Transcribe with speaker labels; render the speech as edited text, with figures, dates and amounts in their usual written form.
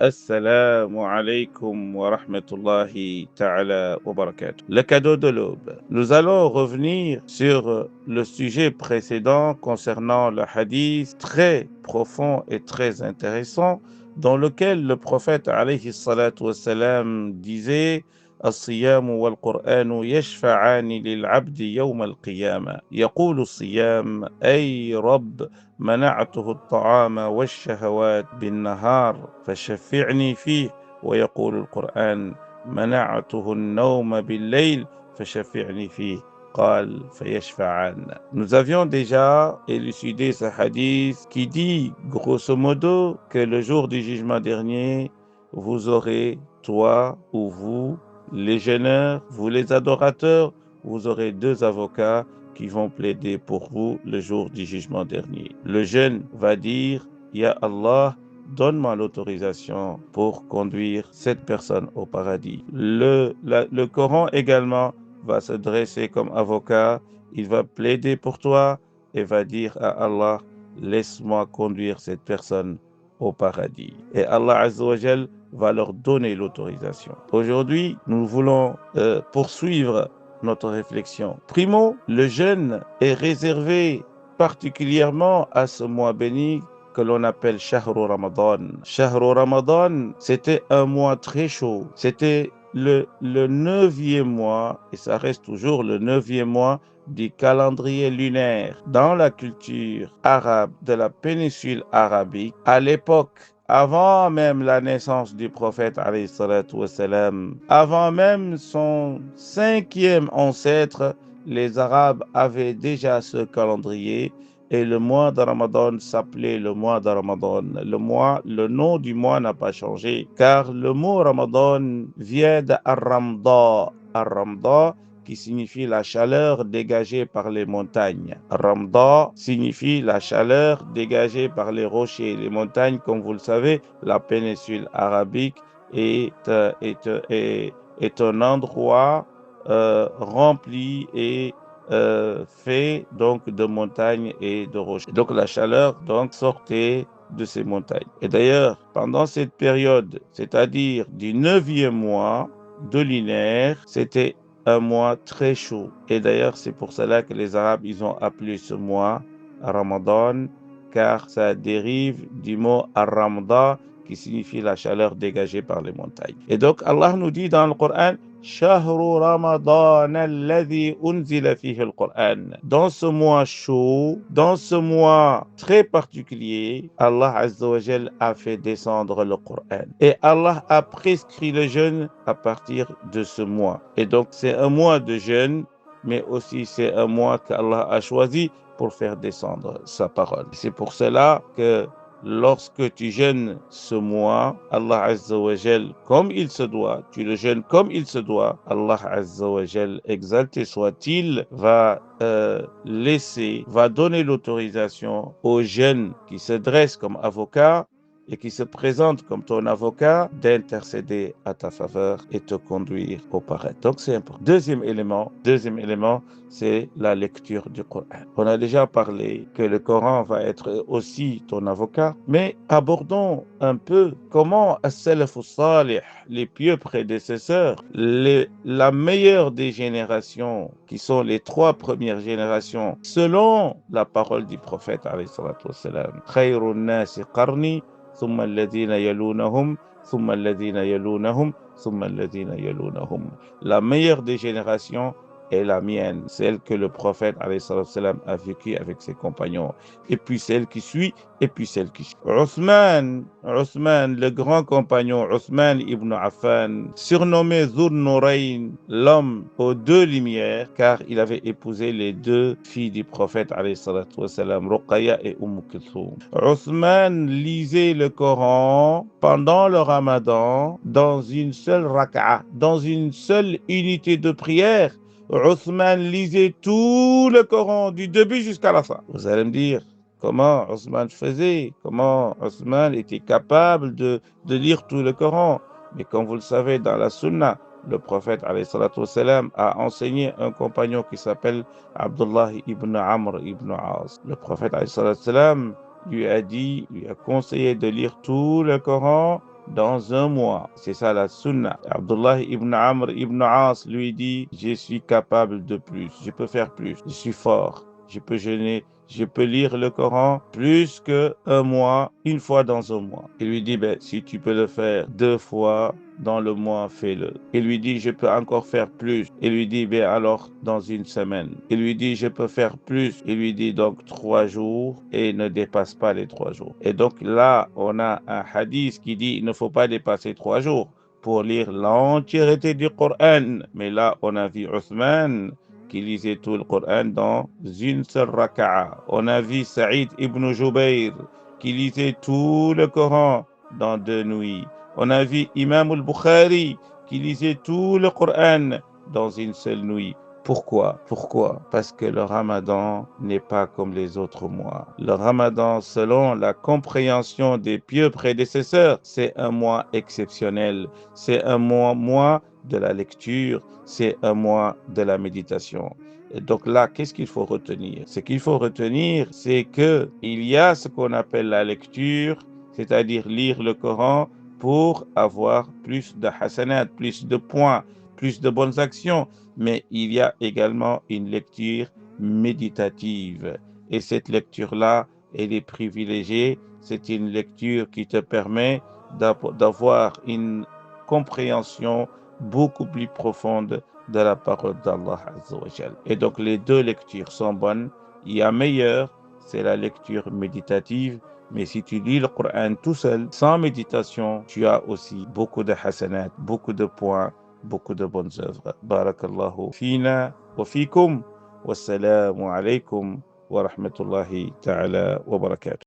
Speaker 1: Assalamu alaikum wa rahmatullahi ta'ala wa barakatuh. Le cadeau de l'aube. Nous allons revenir sur le sujet précédent concernant le hadith très profond et très intéressant dans lequel le prophète alayhi salatu wassalam disait الصيام والقرآن يشفعان للعبد يوم القيامة يقول الصيام أي رب منعته الطعام والشهوات بالنهار فشفعني فيه ويقول القرآن منعته النوم بالليل فشفعني فيه قال فيشفعان. Nous avions déjà élucidé ce hadith qui dit grosso modo que le jour du jugement dernier vous aurez, toi ou vous, les jeûneurs, vous les adorateurs, vous aurez deux avocats qui vont plaider pour vous le jour du jugement dernier. Le jeune va dire, Ya Allah, donne-moi l'autorisation pour conduire cette personne au paradis. Le Coran également va se dresser comme avocat, il va plaider pour toi et va dire à Allah, laisse-moi conduire cette personne au paradis. Et Allah Azza wa Jal va leur donner l'autorisation. Aujourd'hui, nous voulons poursuivre notre réflexion. Primo, le jeûne est réservé particulièrement à ce mois béni que l'on appelle Shahru Ramadan. Shahru Ramadan, c'était un mois très chaud. C'était le 9e mois, et ça reste toujours le 9e mois du calendrier lunaire. Dans la culture arabe de la péninsule arabique, à l'époque, avant même la naissance du prophète, alayhi salatu wassalam, avant même son 5e ancêtre, les Arabes avaient déjà ce calendrier et le mois de Ramadan s'appelait le mois de Ramadan. Le nom du mois n'a pas changé car le mot Ramadan vient d'Ar-Ramda. Ar-Ramda qui signifie la chaleur dégagée par les montagnes. Ramda signifie la chaleur dégagée par les rochers. Les montagnes, comme vous le savez, la péninsule arabique est un endroit rempli et fait donc de montagnes et de rochers. Donc la chaleur sortait de ces montagnes. Et d'ailleurs, pendant cette période, c'est-à-dire du 9e mois de lunaire, c'était un mois très chaud. Et d'ailleurs, c'est pour cela que les Arabes, ils ont appelé ce mois Ramadan, car ça dérive du mot Ar-Ramda, qui signifie la chaleur dégagée par les montagnes. Et donc, Allah nous dit dans le Coran, Shahru Ramadan alladhi unzila fihi al-Qur'an. Dans ce mois chaud, dans ce mois très particulier, Allah Azza wa Jal a fait descendre le Coran. Et Allah a prescrit le jeûne à partir de ce mois. Et donc c'est un mois de jeûne, mais aussi c'est un mois qu'Allah a choisi pour faire descendre sa parole. C'est pour cela que lorsque tu jeûnes ce mois, Allah Azza wa Jal, comme il se doit, tu le jeûnes comme il se doit, Allah Azza wa Jal, exalté soit-il, va donner l'autorisation aux jeunes qui se dressent comme avocats et qui se présentent comme ton avocat d'intercéder à ta faveur et te conduire au paradis. Donc c'est important. Deuxième élément, c'est la lecture du Coran. On a déjà parlé que le Coran va être aussi ton avocat, mais abordons un peu comment as-salaf as-salih, les pieux prédécesseurs, la meilleure des générations, qui sont les 3 premières générations, selon la parole du prophète alayhi salatu wassalam, khayrun nasi qarni ثم الذين يلونهم ثم الذين يلونهم ثم الذين يلونهم. La meilleure des générations est la mienne, celle que le prophète alayhi salam a vécue avec ses compagnons, et puis celle qui suit, et puis celle qui suit. Othman, le grand compagnon Othman ibn Affan, surnommé Dhul Nourayn, l'homme aux 2 lumières, car il avait épousé les 2 filles du prophète alayhi salam, Ruqayya et Kulthum. Othman lisait le Coran pendant le Ramadan dans une seule raka'a, dans une seule unité de prière. Othman lisait tout le Coran du début jusqu'à la fin. Vous allez me dire, comment Othman faisait? Comment Othman était capable de lire tout le Coran? Mais comme vous le savez, dans la Sunna, le prophète alayhi salatu wassalam a enseigné un compagnon qui s'appelle Abdullah ibn Amr ibn As. Le prophète alayhi salatu wassalam lui a conseillé de lire tout le Coran dans un mois. C'est ça la sunna. Abdullah ibn Amr ibn As lui dit, je suis capable de plus, je peux faire plus, je suis fort, je peux jeûner, je peux lire le Coran plus qu'un mois, une fois dans un mois. Il lui dit, ben, si tu peux le faire 2 fois dans le mois, fais-le. Il lui dit, je peux encore faire plus. Il lui dit, ben alors, dans une semaine. Il lui dit, je peux faire plus. Il lui dit, donc 3 jours et ne dépasse pas les 3 jours. Et donc là, on a un hadith qui dit, il ne faut pas dépasser 3 jours pour lire l'entièreté du Coran. Mais là, on a vu Othman qui lisait tout le Coran dans une seule raka'a. On a vu Saïd ibn Jubayr qui lisait tout le Coran dans 2 nuits. On a vu Imam al-Bukhari qui lisait tout le Coran dans une seule nuit. Pourquoi? Parce que le Ramadan n'est pas comme les autres mois. Le Ramadan, selon la compréhension des pieux prédécesseurs, c'est un mois exceptionnel. C'est un mois de la lecture, c'est un mois de la méditation. Et donc là, qu'est-ce qu'il faut retenir? Ce qu'il faut retenir, c'est que il y a ce qu'on appelle la lecture, c'est-à-dire lire le Coran pour avoir plus de hasanat, plus de points, plus de bonnes actions. Mais il y a également une lecture méditative. Et cette lecture-là, elle est privilégiée. C'est une lecture qui te permet d'avoir une compréhension beaucoup plus profonde de la parole d'Allah Azza wa Jal. Et donc les 2 lectures sont bonnes. Il y a meilleur, c'est la lecture méditative. Mais si tu lis le Coran tout seul, sans méditation, tu as aussi beaucoup de hasanat, beaucoup de points, beaucoup de bonnes œuvres. Barakallahu fina wa fikum. Wassalamu alaykum wa rahmatullahi ta'ala wa barakatuh.